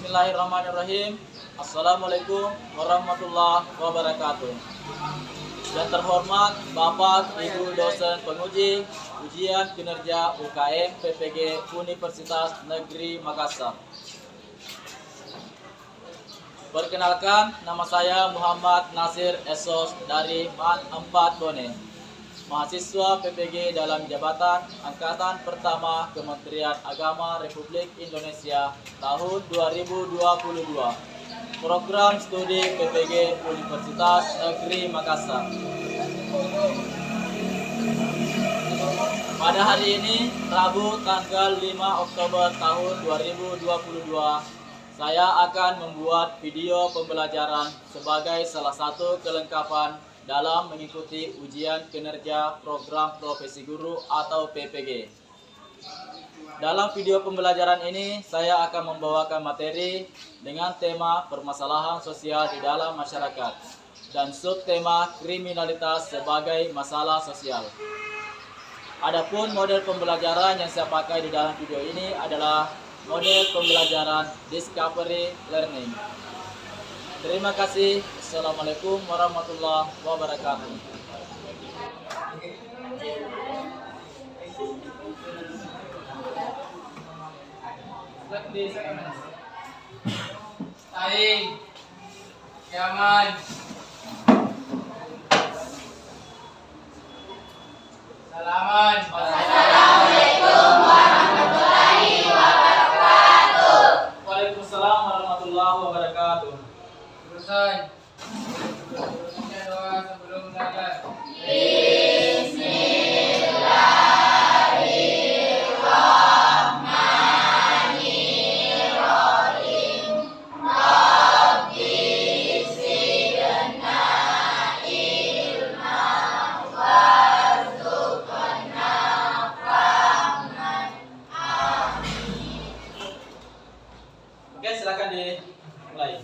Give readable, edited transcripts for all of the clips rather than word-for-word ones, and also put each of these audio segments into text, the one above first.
Bismillahirrahmanirrahim. Assalamualaikum warahmatullahi wabarakatuh. Yang terhormat Bapak Ibu dosen penguji ujian kinerja UKM PPG Universitas Negeri Makassar. Perkenalkan, nama saya Muhammad Nasir Esos dari MAN 4 Bone, mahasiswa PPG dalam jabatan Angkatan Pertama Kementerian Agama Republik Indonesia tahun 2022. Program studi PPG Universitas Negeri Makassar. Pada hari ini, Rabu tanggal 5 Oktober tahun 2022, saya akan membuat video pembelajaran sebagai salah satu kelengkapan dalam mengikuti ujian kinerja program profesi guru atau PPG. Dalam video pembelajaran ini, saya akan membawakan materi dengan tema permasalahan sosial di dalam masyarakat dan subtema kriminalitas sebagai masalah sosial. Adapun model pembelajaran yang saya pakai di dalam video ini adalah model pembelajaran Discovery Learning. Terima kasih. Assalamualaikum warahmatullahi wabarakatuh. Saing, Yaman, Salaman. Assalamualaikum warahmatullahi wabarakatuh. Waalaikumsalam warahmatullahi wabarakatuh. Urusan doa sebelum belajar. Oke, silakan dimulai.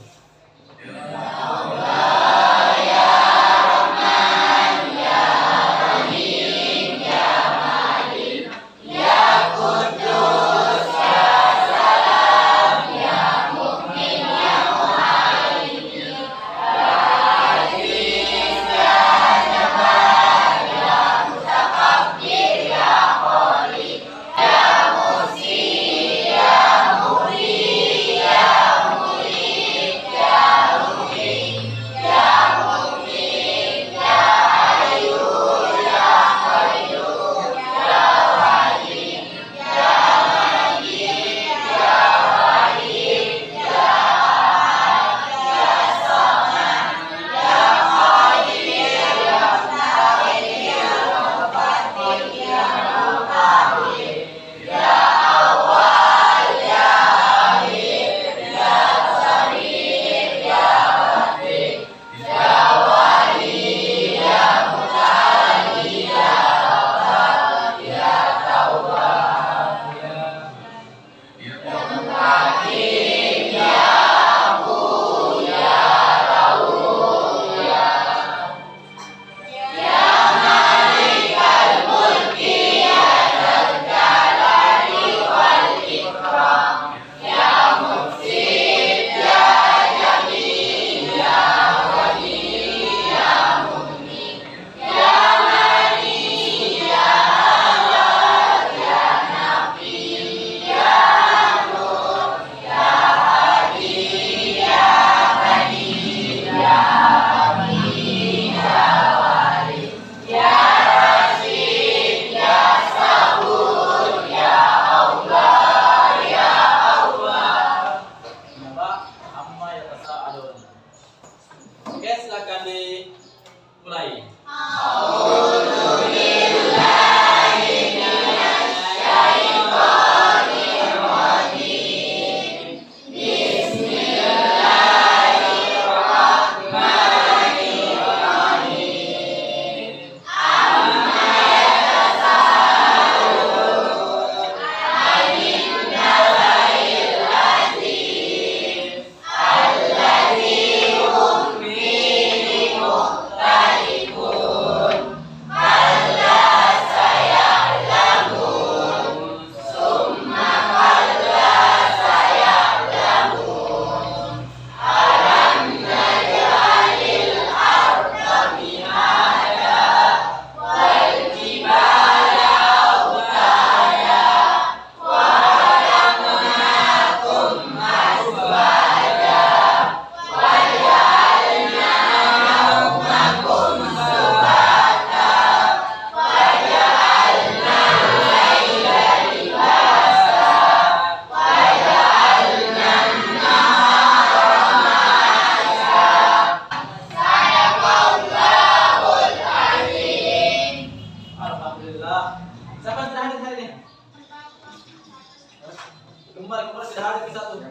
Kembar sudah ada di satu. Nah,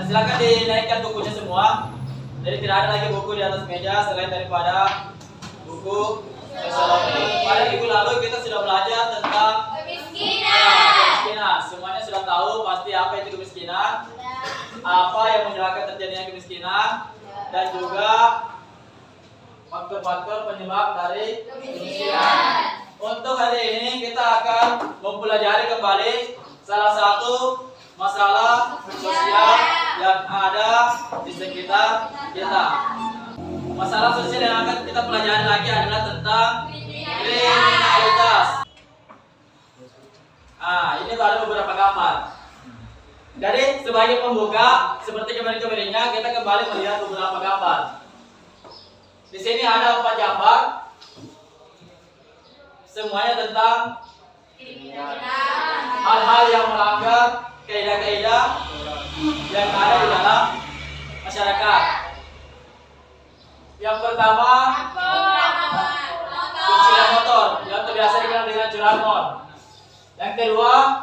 silakan dinaikkan bukunya semua. Jadi tidak ada lagi buku di atas meja selain daripada buku ekonomi. Pada minggu lalu kita sudah belajar tentang kemiskinan. Semuanya sudah tahu pasti apa itu kemiskinan, apa yang menyebabkan terjadinya kemiskinan, dan juga faktor-faktor penyebab dari kemiskinan. Untuk hari ini kita akan mempelajari kembali salah satu masalah sosial yang ada di sekitar kita. Masalah sosial yang akan kita pelajari lagi adalah tentang kriminalitas. Ini baru beberapa gambar. Jadi sebagai pembuka, seperti kemarin-kemarinnya kita kembali melihat beberapa gambar. Di sini ada 4 gambar. Semuanya tentang hal-hal yang melanggar kaidah-kaidah yang ada di dalam masyarakat. Yang pertama, pencurian motor yang terbiasa dikenal dengan curanmor. Yang kedua,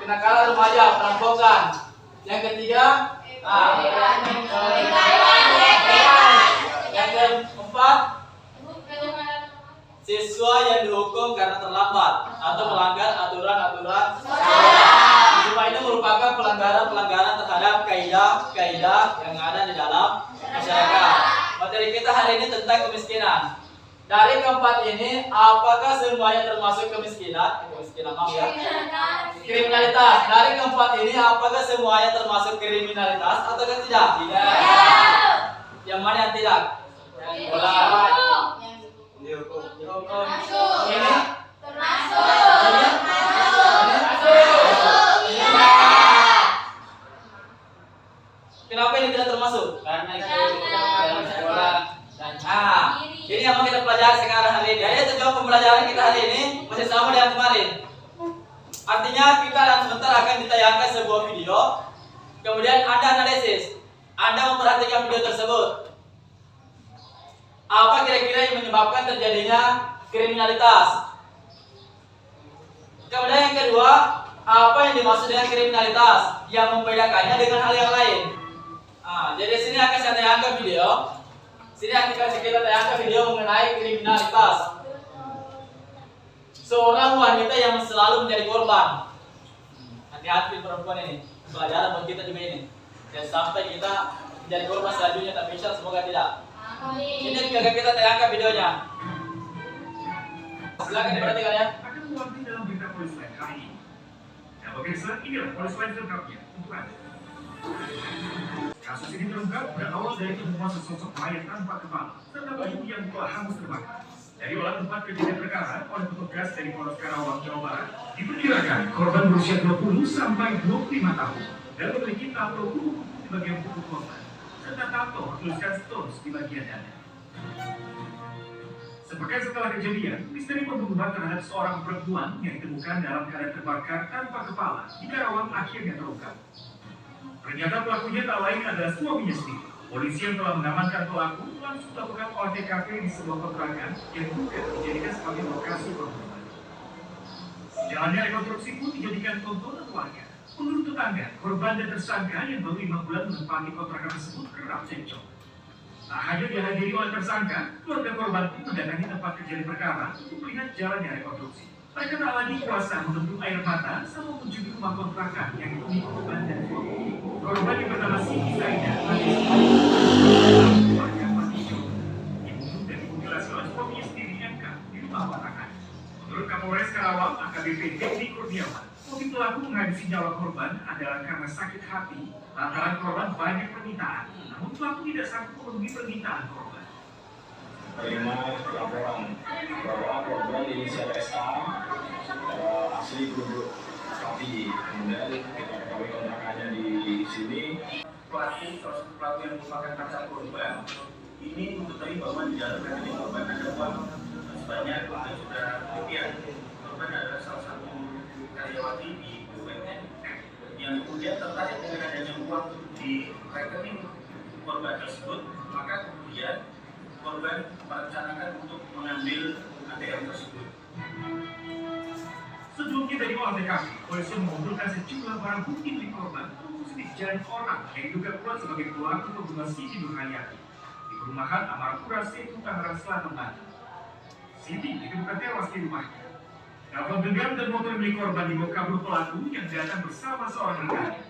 kenakalan remaja, perampokan. Yang ketiga, yang keempat, siswa yang dihukum karena terlambat atau melanggar aturan-aturan sekolah. Semua ini merupakan pelanggaran terhadap kaidah-kaidah yang ada di dalam masyarakat. Materi kita hari ini tentang kemiskinan. Dari keempat ini, apakah semuanya termasuk kemiskinan? Kriminalitas. Dari keempat ini, apakah semuanya termasuk kriminalitas atau tidak? Tidak. Yang mana yang tidak? Dihukum. Ini Termasuk. kenapa ini tidak termasuk? Karena itu dalam sekolah dan Ini yang mau kita pelajari sekarang hari ini. Jadi tujuan pembelajaran kita hari ini masih sama dengan kemarin. Artinya kita dalam sebentar akan ditayangkan sebuah video. Kemudian Anda analisis. Anda memperhatikan video tersebut. Apa kira-kira yang menyebabkan terjadinya kriminalitas? Kemudian yang kedua, apa yang dimaksud dengan kriminalitas yang membedakannya dengan hal yang lain? Jadi sini akan saya tayangkan video. Sini akan kita tayangkan video mengenai kriminalitas. Seorang wanita yang selalu menjadi korban. Hati-hati perempuan ini. Pelajaran buat kita juga ini. Dan sampai kita menjadi korban selanjutnya, tapi insya Allah semoga tidak. Ini akan kita tayangkan videonya. Silakan diperhatikan ya. Akan mewakili dalam berita Polis Lain kali ini. Nah, pemirsa, inilah Polis Lain selengkapnya untuk Anda. Kasus ini terungkap berawal dari temuan sesosok mayat tanpa kepala serta bayi yang telah hangus terbakar. Dari olah tempat kejadian perkara oleh petugas dari Polres Karawang, Jawa Barat, diperkirakan korban berusia 20 sampai 25 tahun dan memiliki tato buku di bagian buku korban serta tato bertuliskan Stones di bagian dada. Sepekan setelah kejadian, misteri pembunuhan terhadap seorang perempuan yang ditemukan dalam keadaan terbakar tanpa kepala di Karawang akhirnya terungkap. Ternyata pelakunya tak lain adalah suaminya sendiri. Polisi yang telah mengamankan pelaku langsung melakukan olah TKP di sebuah kontrakan yang juga dijadikan sebagai lokasi pembunuhan. Jalannya rekonstruksi pun dijadikan tontonan warga. Menurut tetangga, korban dan tersangka yang baru 5 bulan menempati kontrakan tersebut kerap cekcok. Tak hanya dihadiri oleh tersangka, keluarga korban pun mendatangi tempat kejadian perkara untuk melihat jalannya rekonstruksi. Mereka tak lagi kuasa membendung air mata saat mengunjungi rumah kontrakan yang dipenuhi korban dan suami. Korban yang bernama Siti Zaidah warga Patijo dibunuh dan dimutilasi oleh suaminya sendiri MK di rumah kontrakan. Menurut Kapolres Karawang AKBP Denny Kurniawan, motif pelaku menghabisi nyawa korban adalah karena sakit hati lantaran korban banyak permintaan, namun pelaku tidak sanggup memenuhi permintaan korban. Terima laporan bahwa korban inisial SA asli Guduk Pati, kemudian kita ketahui kontrakannya di sini. Pelaku, salah satu pelaku yang merupakan pacar korban, ini mengetahui bahwa di dalam rekening korban ada uang sebanyak sudah rupiah. Korban adalah salah satu karyawati di BUMN yang kemudian tertarik dengan adanya uang di di rekening korban tersebut, maka kemudian korban merencanakan untuk mengambil ATM tersebut. Sebelumnya dari olah TKP, polisi mengumpulkan sejumlah barang bukti milik korban termasuk sidik jari orang yang diduga kuat sebagai pelaku pembunuhan Siti Nurhayati di perumahan Amarapura, Setu, Tangerang Selatan, Banten. Siti ditemukan tewas di rumahnya. Telepon genggam dan motor milik korban dibawa kabur pelaku yang datang bersama seorang rekannya.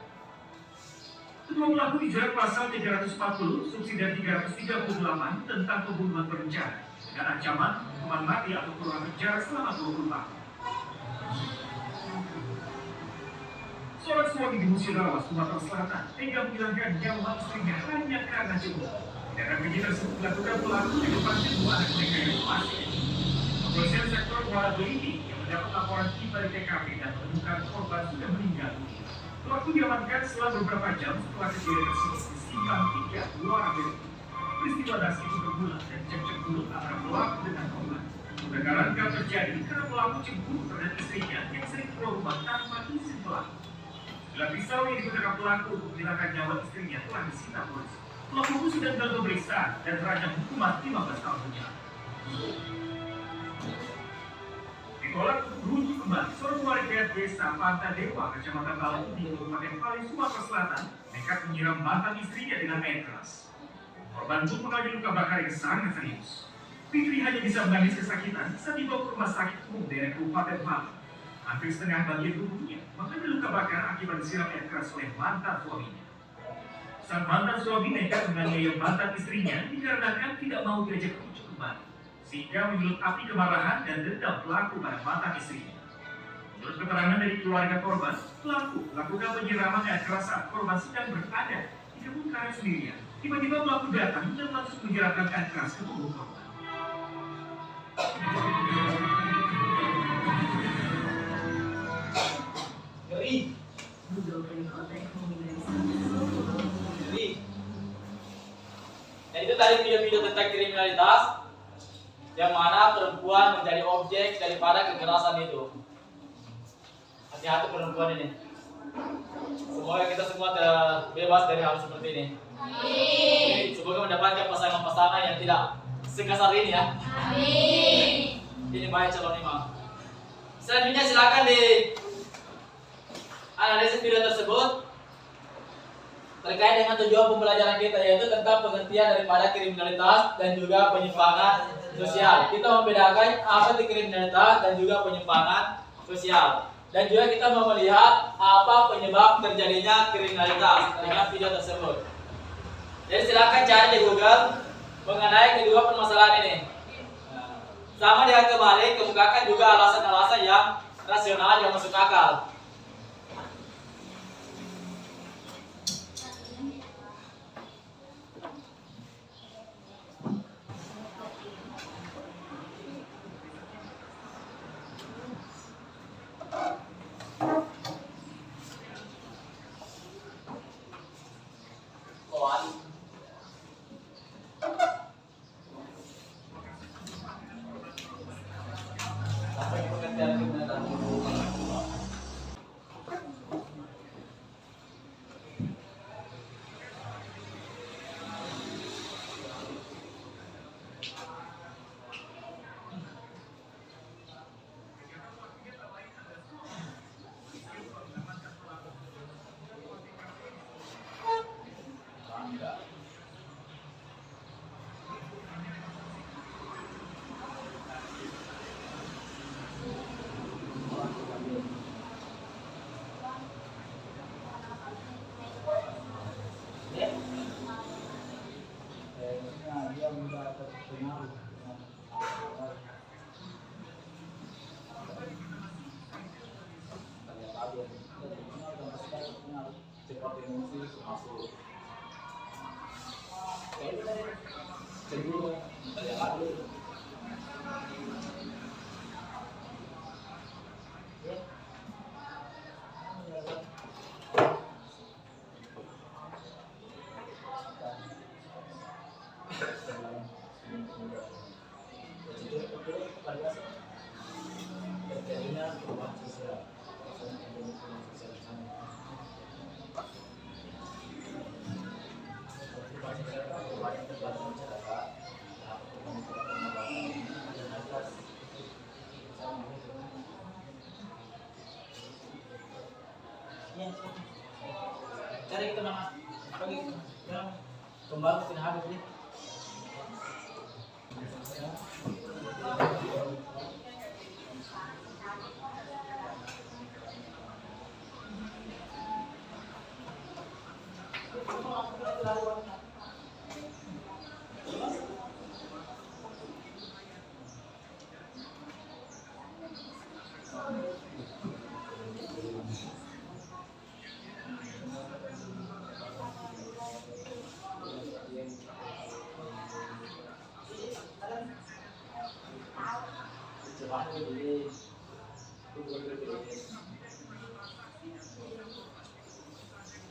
Kedua pelaku dijerat pasal 340 subsidi 338 tentang pembunuhan berencana dengan ancaman hukuman mati atau kurungan penjara selama 20 tahun. Seorang suami di Musirawas, Sumatera Selatan, tega menghilangkan nyawa istrinya hanya karena cemburu. Tindakan keji tersebut dilakukan pelaku di depan kedua anak mereka yang masih. Kepolisian sektor Muara Belitung yang mendapat laporan tiba di TKP dan menemukan korban sudah meninggal. Pelaku diamankan setelah beberapa jam setelah kejadian tersebut di Simpang 3 Muara Belitung. Peristiwa das itu bermula dan cekcok mulut antara pelaku dengan korban. Kebakaran gak terjadi karena pelaku cemburu terhadap istrinya yang sering keluar rumah tanpa izin pelaku. Bila pisau yang digunakan pelaku untuk menghilangkan nyawa istrinya telah disita polisi. Pelaku pun sudah dalam pemeriksaan dan terancam hukuman 15 tahun penjara. Ditolak untuk merujuk kembali, seorang warga desa Pantadewa, Kecamatan Balang di Kabupaten Pali, Sumatera Selatan, nekat menyiram mantan istrinya dengan air keras. Korban pun mengalami luka bakar yang sangat serius. Fitri hanya bisa menangis kesakitan saat dibawa ke rumah sakit umum daerah Kabupaten Balang. Hampir setengah bagian tubuhnya mengalami luka bakar akibat disiram air keras oleh mantan suaminya. Sang mantan suami nekat menganiaya mantan istrinya dikarenakan tidak mau diajak rujuk kembali, sehingga menyulut api kemarahan dan dendam pelaku pada mantan istrinya. Menurut keterangan dari keluarga korban, pelaku melakukan penyiraman air keras saat korban sedang berada di kebun karet sendirian. Tiba-tiba pelaku datang dan langsung menyiramkan air keras ke tubuh korban. Ngeri. Nah, itu tadi video-video tentang kriminalitas yang mana perempuan menjadi objek daripada kekerasan itu. Hati-hati perempuan ini. Semoga kita semua terbebas dari hal seperti ini. Amin. Semoga mendapatkan pasangan-pasangan yang tidak sekasar ini ya. Amin. Ini baik calon imam. Selanjutnya silakan di analisis video tersebut terkait dengan tujuan pembelajaran kita, yaitu tentang pengertian daripada kriminalitas dan juga penyimpangan sosial. Kita membedakan apa itu kriminalitas dan juga penyimpangan sosial. Dan juga kita mau melihat apa penyebab terjadinya kriminalitas dengan video tersebut. Jadi silakan cari di Google mengenai kedua permasalahan ini. Sama dengan kemarin, kemukakan juga alasan-alasan yang rasional yang masuk akal. perkembangan terbaru masyarakat, cari kita mana? Pagi yang kembang ke habis ini.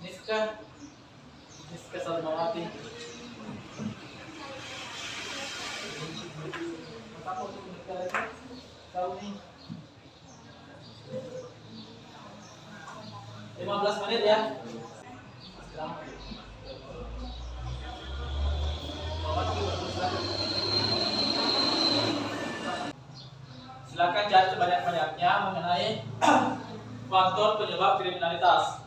Niska Salmawati. Apa tuh Niska lagi? Tahu nih. 15 menit ya. Silakan cari sebanyak-banyaknya mengenai faktor penyebab kriminalitas.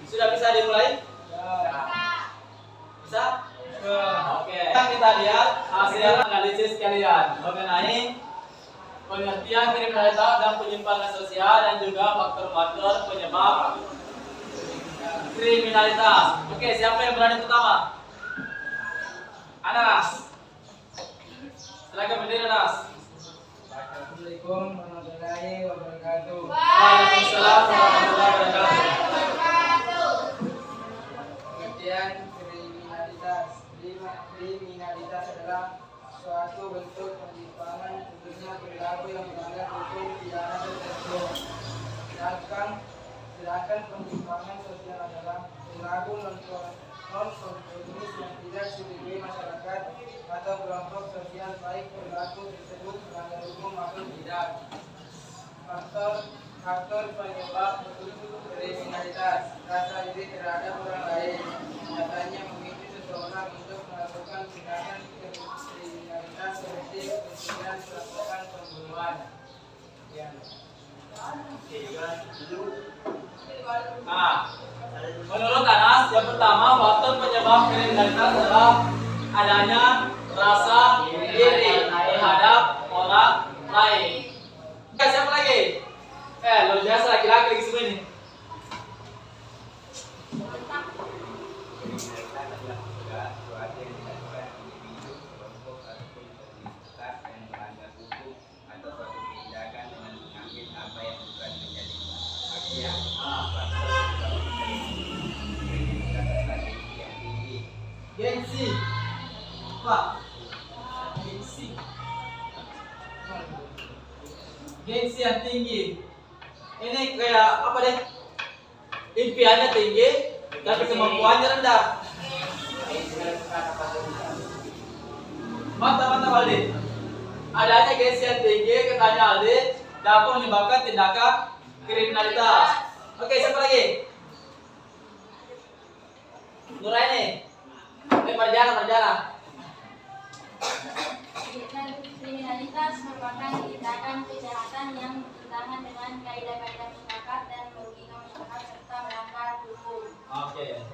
Sudah bisa dimulai? Bisa? Oke. Kita lihat hasil analisis kalian mengenai pengertian kriminalitas dan penyimpangan sosial dan juga faktor-faktor penyebab kriminalitas. Oke, siapa yang berani pertama? Anas. Silakan berdiri, Anas. Assalamualaikum warahmatullahi wabarakatuh. Waalaikumsalam warahmatullahi wabarakatuh. Pengertian kriminalitas adalah suatu bentuk penyimpangan, khususnya perilaku yang melanggar hukum pidana tertentu. Sedangkan penyimpangan sosial adalah perilaku non-konformis yang tidak disetujui masyarakat atau kelompok sosial, baik perilaku tersebut melanggar hukum maupun tidak. Faktor penyebab kriminalitas: rasa iri terhadap orang lain, nyatanya memicu seseorang untuk melakukan tindakan kriminalitas seperti pencurian, perampokan, pembunuhan. Menurut Anas, yang pertama faktor penyebab kriminalitas adalah adanya rasa iri terhadap orang lain. Oke, siapa lagi? Luar biasa laki-laki lagi semua ini. Gengsi, Pak. Gengsi yang tinggi. Ini kayak apa deh? Impiannya tinggi, tapi kemampuannya rendah. Mantap Aldi. Adanya gengsi yang tinggi, katanya Aldi, dapat menyebabkan tindakan kriminalitas. Oke, siapa lagi? Nuraini. Marjana. Kriminalitas merupakan tindakan kejahatan yang bertentangan dengan kaidah-kaidah masyarakat dan merugikan masyarakat serta melanggar hukum. Oke.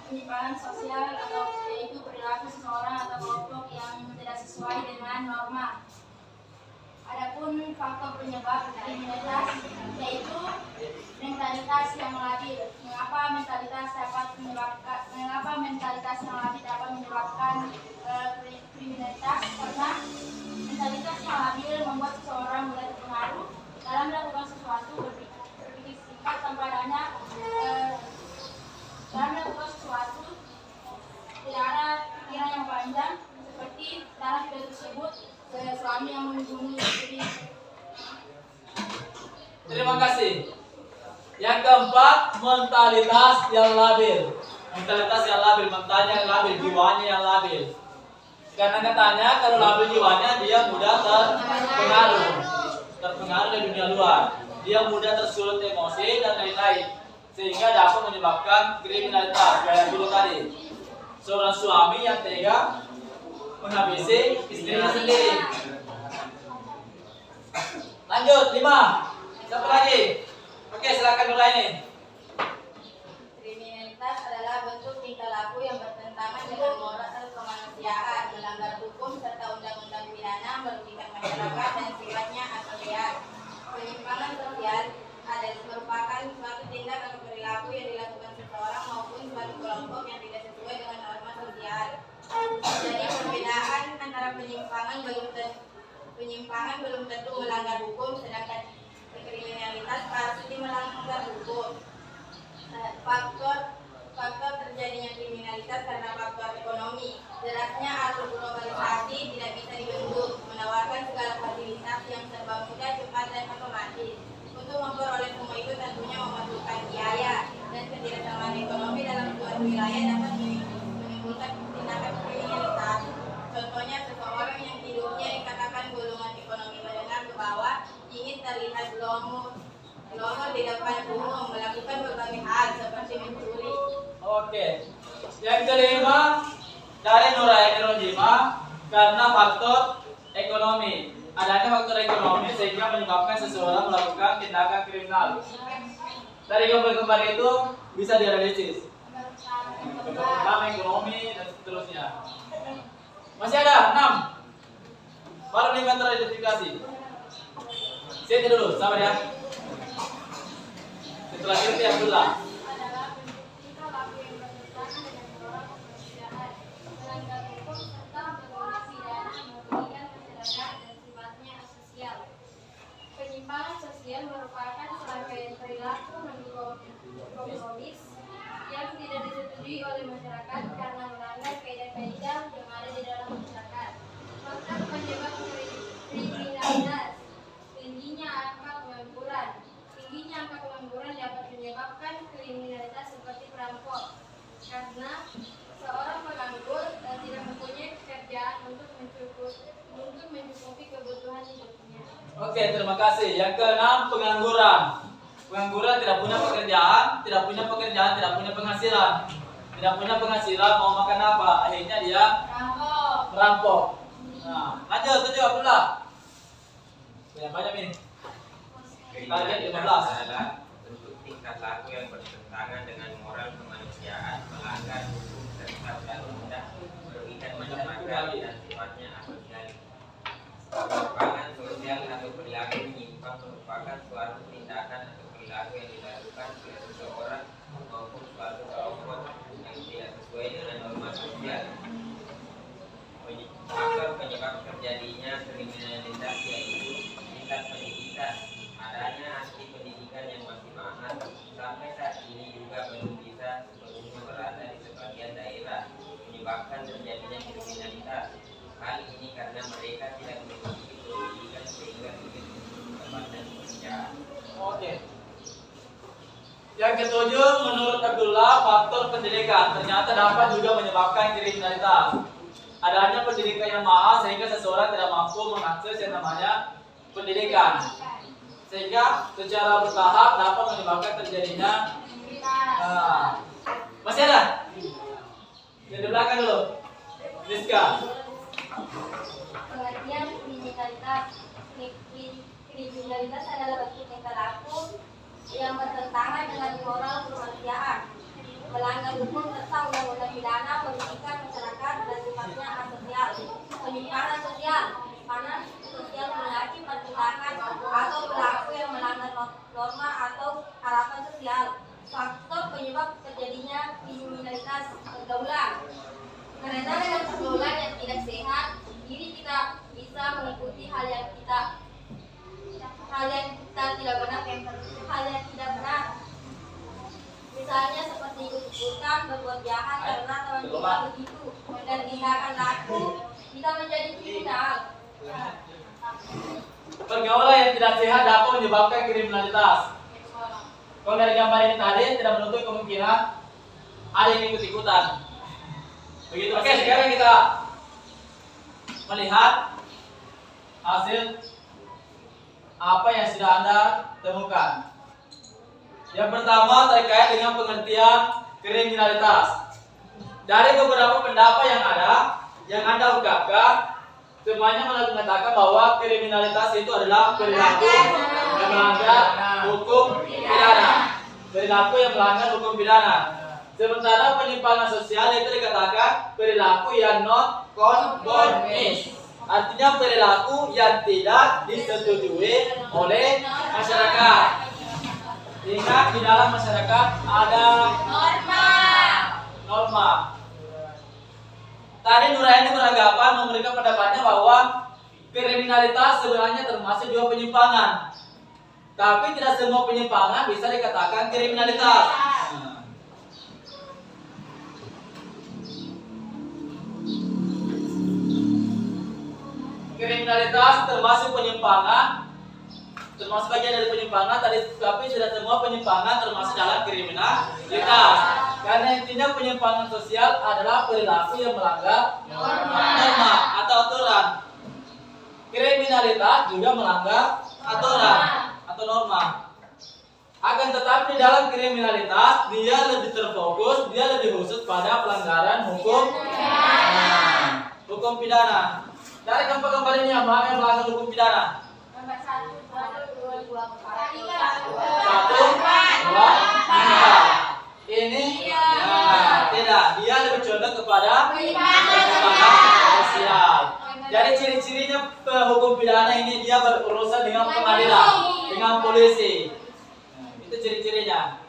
Penyimpangan sosial atau yaitu perilaku seseorang atau kelompok yang tidak sesuai dengan norma. Adapun faktor penyebab kriminalitas yaitu mentalitas yang labil. Mengapa mentalitas yang labil dapat menyebabkan kriminalitas? kriminalitas karena mentalitas yang labil membuat seseorang mulai terpengaruh dalam melakukan sesuatu, berpikir singkat tanpa adanya dalam melakukan sesuatu tidak ada pikiran yang panjang, seperti dalam video tersebut suami yang membunuh istri. Terima kasih. Yang keempat, mentalitas yang labil. Mentalitas yang labil, mentalnya yang labil, jiwanya yang labil. Karena katanya kalau labil jiwanya dia mudah terpengaruh dari dunia luar. Dia mudah tersulut emosi dan lain-lain, sehingga dapat menyebabkan kriminalitas kayak dulu tadi. Seorang suami yang tega menghabisi istrinya sendiri. Lanjut, 5. Siapa lagi? Oke, silakan mulai nih. Kriminalitas adalah bentuk tingkah laku yang bertentangan dengan moral dan kemanusiaan, melanggar hukum serta undang-undang pidana, merugikan masyarakat dan sifatnya asosial. Penyimpangan sosial merupakan suatu tindak atau perilaku yang dilakukan seseorang maupun suatu kelompok yang tidak sesuai dengan norma sosial. Jadi perbedaan antara penyimpangan belum tentu melanggar hukum, sedangkan kriminalitas pasti melanggar hukum. Faktor terjadinya kriminalitas karena faktor ekonomi. Derasnya arus globalisasi tidak bisa dibendung, menawarkan segala fasilitas yang serba mudah, cepat dan otomatis. Untuk memperoleh semua itu tentunya memerlukan biaya, dan ketidaksamaan ekonomi dalam suatu wilayah dapat menimbulkan tindakan kriminalitas. Contohnya seseorang yang hidupnya dikatakan golongan ekonomi menengah ke bawah ingin terlihat glomor di depan umum, melakukan berbagai hal seperti mencuri. Oke. Yang kelima, dari Nuraini Ronjima, karena faktor ekonomi. Adanya faktor ekonomi sehingga menyebabkan seseorang melakukan tindakan kriminal. Dari gambar-gambar itu bisa dianalisis. Pertama ekonomi dan seterusnya. Masih ada 6. Baru 5 teridentifikasi. Sini dulu, sabar ya. Setelah itu yang dulu. Adalah bentuk tingkah laku yang bertentangan dengan moral kemanusiaan, melanggar hukum serta bertindak pidana, merugikan masyarakat dan sifatnya asosial. Penyimpangan sosial merupakan serangkaian perilaku non-konformis yang tidak disetujui oleh masyarakat karena melanggar kaidah-kaidah yang ada di dalam masyarakat. Faktor penyebab kriminalitas: tingginya angka pengangguran. Tingginya angka pengangguran dapat menyebabkan kriminalitas seperti perampok, karena seorang penganggur dan tidak mempunyai pekerjaan untuk mencukupi kebutuhan hidupnya. Oke, terima kasih. Yang keenam, pengangguran. Pengangguran tidak punya pekerjaan, tidak punya penghasilan. Tidak punya penghasilan, mau makan apa? Akhirnya dia merampok. Nah, lanjut 7 Abdullah. Ya, banyak ini. Target 15. Adalah bentuk tingkah laku yang bertentangan dengan moral kemanusiaan, melanggar hukum serta tidak mudah merugikan masyarakat dan sifatnya asosial. Penyimpangan sosial atau perilaku menyimpang merupakan suatu tindakan atau perilaku yang dilakukan oleh seseorang maupun suatu kelompok yang tidak sesuai dengan norma sosial. Faktor penyebab terjadinya kriminalitas yaitu tingkat pendidikan. Adanya hasil pendidikan yang masih mahal sampai saat ini juga belum bisa sepenuhnya merata di sebagian daerah, menyebabkan terjadinya kriminalitas. Hal ini karena mereka tidak memiliki pendidikan sehingga sulit mendapatkan pekerjaan. Oke. Yang ketujuh, menurut Abdullah, faktor pendidikan ternyata dapat juga menyebabkan kriminalitas. Adanya pendidikan yang mahal sehingga seseorang tidak mampu mengakses yang namanya pendidikan, sehingga secara bertahap dapat menyebabkan terjadinya masih ada? Yang di belakang dulu, Rizka. Pengertian kriminalitas. Kriminalitas adalah bentuk tingkah laku yang bertentangan dengan moral kemanusiaan, melanggar hukum serta undang-undang pidana, merugikan masyarakat dan sifatnya asosial. Penyimpangan sosial mengacu pertindakan atau perilaku yang melanggar norma atau harapan sosial. Faktor penyebab terjadinya kriminalitas: pergaulan. Karena dengan pergaulan yang tidak sehat, perilaku kita menjadi kriminal. Pergaulan yang tidak sehat dapat menyebabkan kriminalitas. Kalau dari gambar ini tadi tidak menutup kemungkinan ada yang ikut-ikutan. Begitu. Oke, sekarang kita melihat hasil apa yang sudah Anda temukan. Yang pertama terkait dengan pengertian kriminalitas. Dari beberapa pendapat yang Anda ungkapkan, semuanya mengatakan bahwa kriminalitas itu adalah perilaku yang melanggar hukum pidana. Perilaku yang melanggar hukum pidana. Sementara penyimpangan sosial itu dikatakan perilaku yang non konformis. Artinya perilaku yang tidak disetujui oleh masyarakat. Ingat, di dalam masyarakat ada norma. Tadi Nuraini beranggapan memberikan pendapatnya bahwa kriminalitas sebenarnya termasuk juga penyimpangan. Tapi tidak semua penyimpangan bisa dikatakan kriminalitas. Kriminalitas termasuk penyimpangan, termasuk bagian dari penyimpangan tadi, tapi tidak semua penyimpangan termasuk dalam kriminalitas. Karena intinya penyimpangan sosial adalah perilaku yang melanggar norma atau aturan. Kriminalitas juga melanggar aturan atau norma. Akan tetapi di dalam kriminalitas dia lebih terfokus, dia lebih khusus pada pelanggaran hukum pidana. Dari gambar-gambar ini yang melanggar hukum pidana. Nomor 1, 2, 3, 1, 2, 3. Ini tidak, dia lebih condong kepada penyimpangan sosial. Jadi ciri-cirinya hukum pidana ini dia berurusan dengan pengadilan, dengan polisi. Itu ciri-cirinya.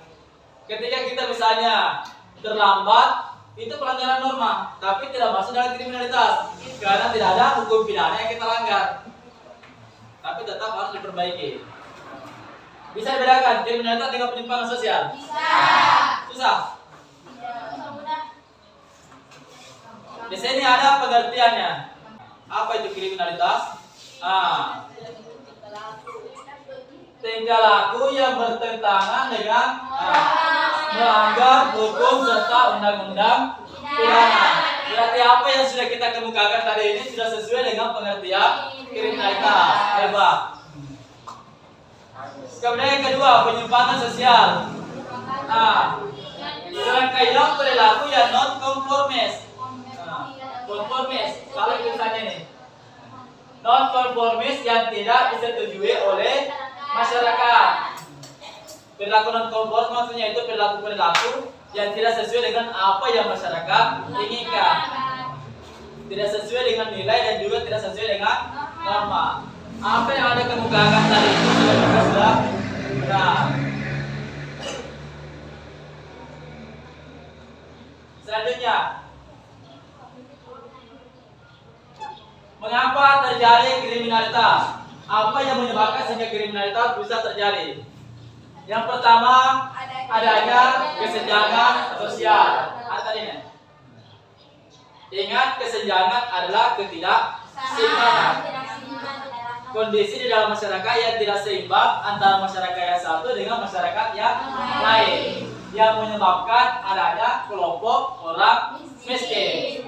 Ketika kita misalnya terlambat, itu pelanggaran norma, tapi tidak masuk dalam kriminalitas karena tidak ada hukum pidana yang kita langgar. Tapi tetap harus diperbaiki. Bisa dibedakan kriminalitas dengan penyimpangan sosial? Bisa. Susah? Di sini ada pengertiannya. Apa itu kriminalitas? Tingkah laku yang bertentangan dengan melanggar hukum serta undang-undang pidana. Berarti apa yang sudah kita kemukakan tadi ini sudah sesuai dengan pengertian kriminalitas. Hebat. Kemudian yang kedua, penyimpangan sosial. Serangkaian perilaku yang non konformis. Konformis, kalau tulisannya ini non konformis yang tidak disetujui oleh masyarakat. Perilaku non konform maksudnya itu perilaku yang tidak sesuai dengan apa yang masyarakat inginkan, tidak sesuai dengan nilai dan juga tidak sesuai dengan norma. Apa yang ada kemukakan tadi itu sudah benar. Selanjutnya, mengapa terjadi kriminalitas? Apa yang menyebabkan sehingga kriminalitas bisa terjadi? Yang pertama, adanya kesenjangan sosial. Artinya, ingat, kesenjangan adalah ketidakseimbangan. Kondisi di dalam masyarakat yang tidak seimbang antara masyarakat yang satu dengan masyarakat yang lain, yang menyebabkan adanya kelompok orang miskin.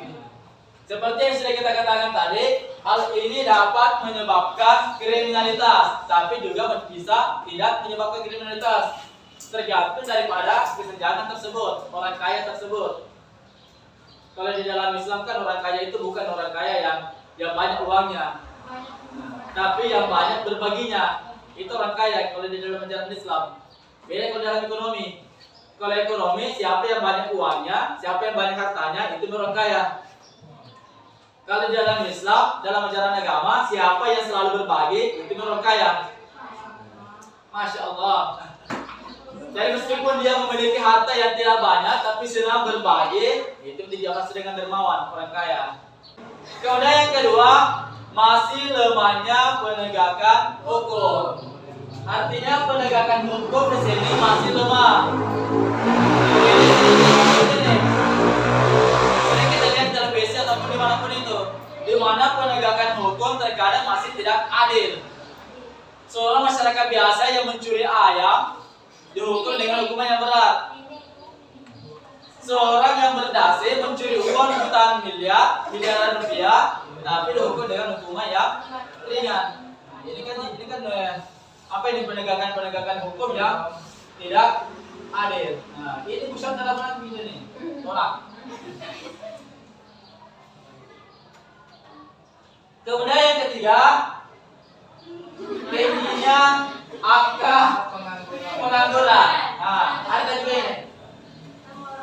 Seperti yang sudah kita katakan tadi, hal ini dapat menyebabkan kriminalitas, tapi juga bisa tidak menyebabkan kriminalitas, tergantung daripada kesenjangan tersebut, orang kaya tersebut. Kalau di dalam Islam kan orang kaya itu bukan orang kaya yang banyak uangnya, tapi yang banyak berbaginya. Itu orang kaya kalau di dalam ajaran Islam. Beda kalau dalam ekonomi. Kalau ekonomi, siapa yang banyak uangnya, siapa yang banyak hartanya, itu orang kaya. Kalau di dalam Islam, dalam ajaran agama, siapa yang selalu berbagi, itu orang kaya. Masya Allah. Jadi meskipun dia memiliki harta yang tidak banyak, tapi senang berbagi, itu dijabat dengan dermawan, orang kaya. Kemudian yang kedua, masih lemahnya penegakan hukum. Artinya penegakan hukum di sini masih lemah. Ini kita lihat televisi ataupun dimanapun itu, itu, di mana penegakan hukum terkadang masih tidak adil. Seorang masyarakat biasa yang mencuri ayam dihukum dengan hukuman yang berat. Seorang yang berdasi mencuri uang jutaan miliaran rupiah, tapi dihukum dengan hukuman yang ringan. Ini kan apa ini penegakan hukum yang tidak adil. Nah, ini pusat dalam video nih, tolak. Kemudian yang ketiga, tingginya angka pengangguran. Nah, ada juga ini.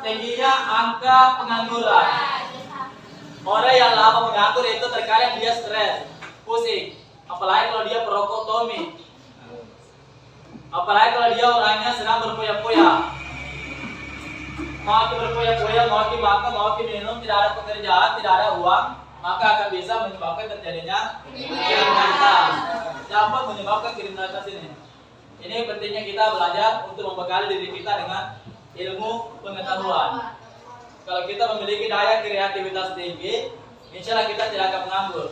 Tingginya angka pengangguran. Orang yang lama menganggur itu terkadang dia stres, pusing. Apalagi kalau dia perokok Tommy. Apalagi kalau dia orangnya sedang berpoya-poya. Mau berpoya-poya, mau makan, mau minum, tidak ada pekerjaan, tidak ada uang, maka akan bisa menyebabkan terjadinya kriminalitas. Dapat menyebabkan kriminalitas ini. Ini pentingnya kita belajar untuk membekali diri kita dengan ilmu pengetahuan. Kalau kita memiliki daya kreativitas tinggi, insya Allah kita tidak akan menganggur.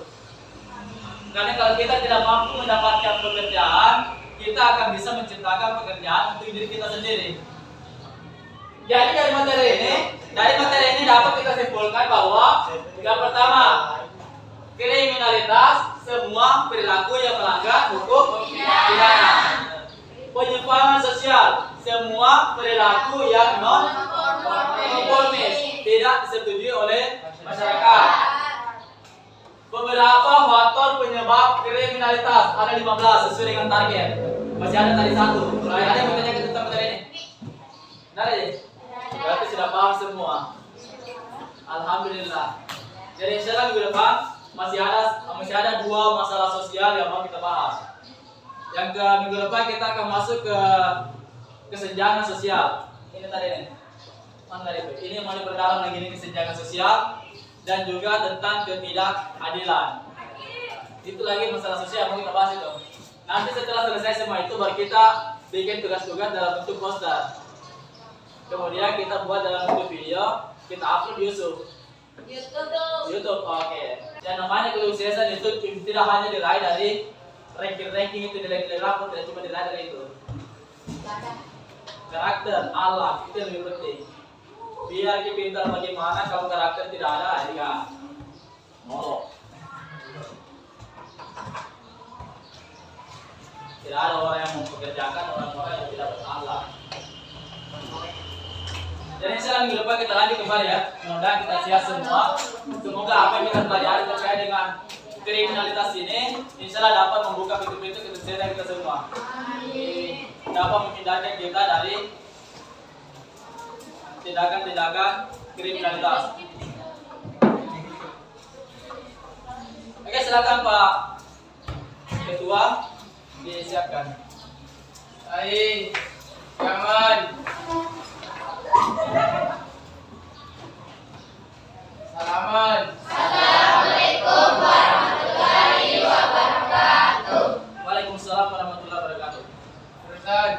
Karena kalau kita tidak mampu mendapatkan pekerjaan, kita akan bisa menciptakan pekerjaan untuk diri kita sendiri. Jadi dari materi ini dapat kita simpulkan bahwa yang pertama, kriminalitas semua perilaku yang melanggar hukum pidana. Penyimpangan sosial semua perilaku yang non konformis, tidak disetujui oleh masyarakat. Beberapa faktor penyebab kriminalitas ada 15 sesuai dengan target. Masih ada tadi satu. Ada yang bertanya tentang materi ini? Ada ya? Berarti sudah paham semua. Alhamdulillah. Jadi insya Allah minggu depan masih ada 2 masalah sosial yang mau kita bahas. Yang ke minggu depan kita akan masuk ke kesenjangan sosial. Ini tadi nih. Mana tadi itu? Ini mau diperdalam lagi ini kesenjangan sosial dan juga tentang ketidakadilan. Itu lagi masalah sosial mau kita bahas itu. Nanti setelah selesai semua itu baru kita bikin tugas-tugas dalam bentuk poster. Kemudian kita buat dalam bentuk video, kita upload di YouTube. Oke. Dan namanya kesuksesan itu tidak hanya diraih dari ranking itu, nilai-nilai rapor, tidak cuma diraih dari itu. Karakter, Allah itu yang lebih penting. Biar kita pintar bagaimana kalau karakter tidak ada, ya molok. Tidak ada orang yang mempekerjakan orang-orang yang tidak bersalah. Jadi sekarang minggu depan kita lanjut kembali ya. Mudah-mudahan kita siap semua. Semoga apa yang kita pelajari terkait dengan kriminalitas ini, insya Allah dapat membuka pintu-pintu kesuksesan kita semua. Dapat memindahkan kita dari tindakan-tindakan kriminalitas. Oke, silakan Pak Ketua disiapkan. Baik, jangan. Salaman. Assalamualaikum warahmatullahi wabarakatuh. Waalaikumsalam warahmatullahi wabarakatuh. Terusan.